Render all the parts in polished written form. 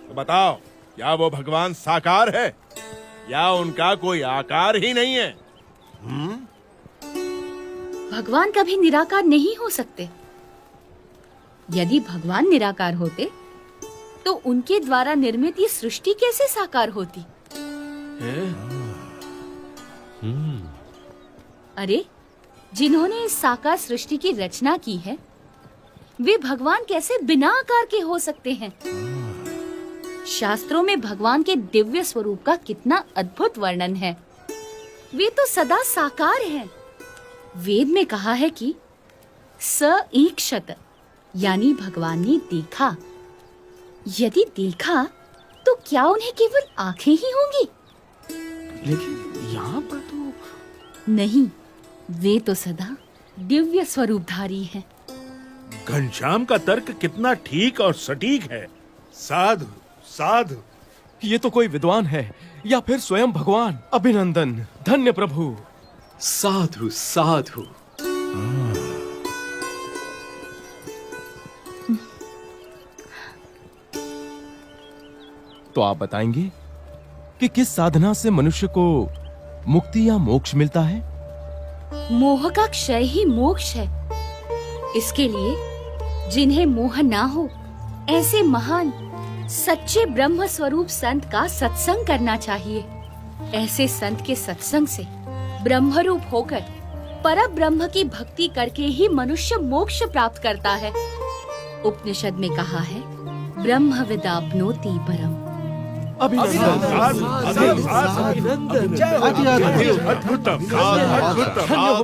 तो बताओ, क्या वो भगवान साकार है या उनका कोई आकार ही नहीं है? भगवान कभी निराकार नहीं हो सकते। यदि भगवान निराकार होते तो उनके द्वारा निर्मित ये सृष्टि कैसे साकार होती? अरे, जिन्होंने इस साकार सृष्टि की रचना की है, वे भगवान कैसे बिना आकार के हो सकते हैं? शास्त्रों में भगवान के दिव्य स्वरूप का कितना अद्भुत वर्णन है। वे तो सदा साकार हैं। वेद में कहा है कि स ईक्षत, यानी भगवान ने देखा। यदि देखा तो क्या उन्हें केवल आंखें ही होंगी? लेकिन यहाँ पर तो नहीं, वे तो सदा दिव्य स्वरूपधारी हैं। घनश्याम का तर्क कितना ठीक और सटीक है। साधु साधु। ये तो कोई विद्वान है या फिर स्वयं भगवान। अभिनंदन, धन्य प्रभु। साधु साधु। तो आप बताएंगे कि किस साधना से मनुष्य को मुक्ति या मोक्ष मिलता है? मोह का क्षय ही मोक्ष है। इसके लिए जिन्हें मोह ना हो, ऐसे महान सच्चे ब्रह्म स्वरूप संत का सत्संग करना चाहिए। ऐसे संत के सत्संग से ब्रह्म रूप होकर पर ब्रह्म की भक्ति करके ही मनुष्य मोक्ष प्राप्त करता है। उपनिषद में कहा है, ब्रह्म विदाप्नोति परम।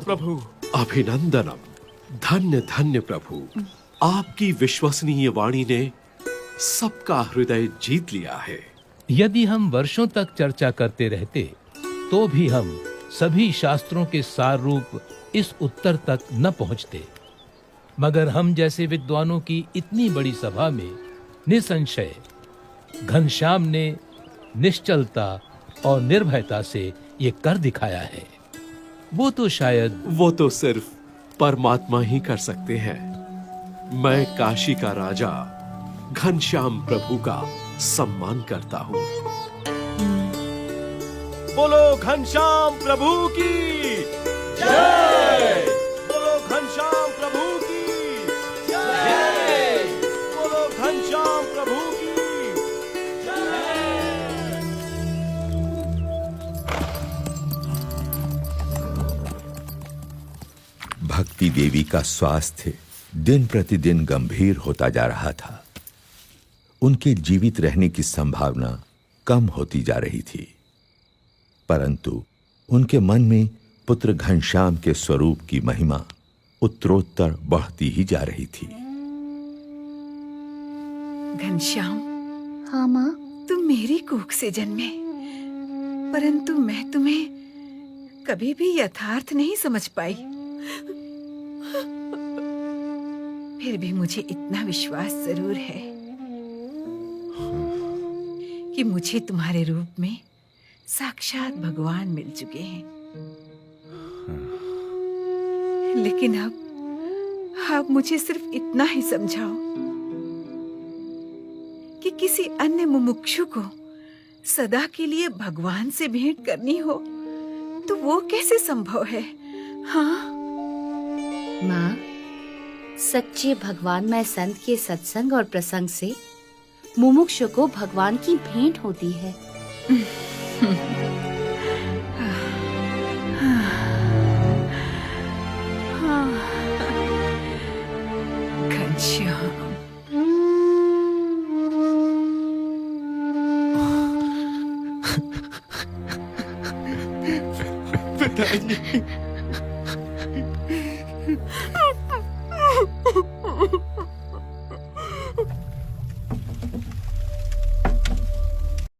प्रभु। अभिनंदनम। धन्य धन्य प्रभु। आपकी विश्वसनीय वाणी ने सबका हृदय जीत लिया है। यदि हम वर्षों तक चर्चा करते रहते तो भी हम सभी शास्त्रों के सार रूप इस उत्तर तक न पहुंचते, मगर हम जैसे विद्वानों की इतनी बड़ी सभा में निसंशय घनश्याम ने निश्चलता और निर्भयता से ये कर दिखाया है। वो तो सिर्फ परमात्मा ही कर सकते हैं। मैं काशी का राजा घनश्याम प्रभु का सम्मान करता हूँ। बोलो घनश्याम प्रभु की जय। बोलो घनश्याम प्रभु की जय। बोलो घनश्याम प्रभु की जय। भक्ति देवी का स्वास्थ्य दिन प्रतिदिन गंभीर होता जा रहा था। उनके जीवित रहने की संभावना कम होती जा रही थी, परंतु उनके मन में पुत्र घनश्याम के स्वरूप की महिमा उत्तरोत्तर बढ़ती ही जा रही थी। घनश्याम, हाँ माँ। तुम मेरी कोख से जन्मे, परंतु मैं तुम्हें कभी भी यथार्थ नहीं समझ पाई। फिर भी मुझे इतना विश्वास जरूर है कि मुझे तुम्हारे रूप में साक्षात भगवान मिल चुके हैं। लेकिन अब मुझे सिर्फ इतना ही समझाओ कि किसी अन्य मुमुक्षु को सदा के लिए भगवान से भेंट करनी हो तो वो कैसे संभव है? हाँ माँ, सच्चे भगवानमय संत के सत्संग और प्रसंग से मुमुक्षु को भगवान की भेंट होती है। घनश्याम, पिताजी।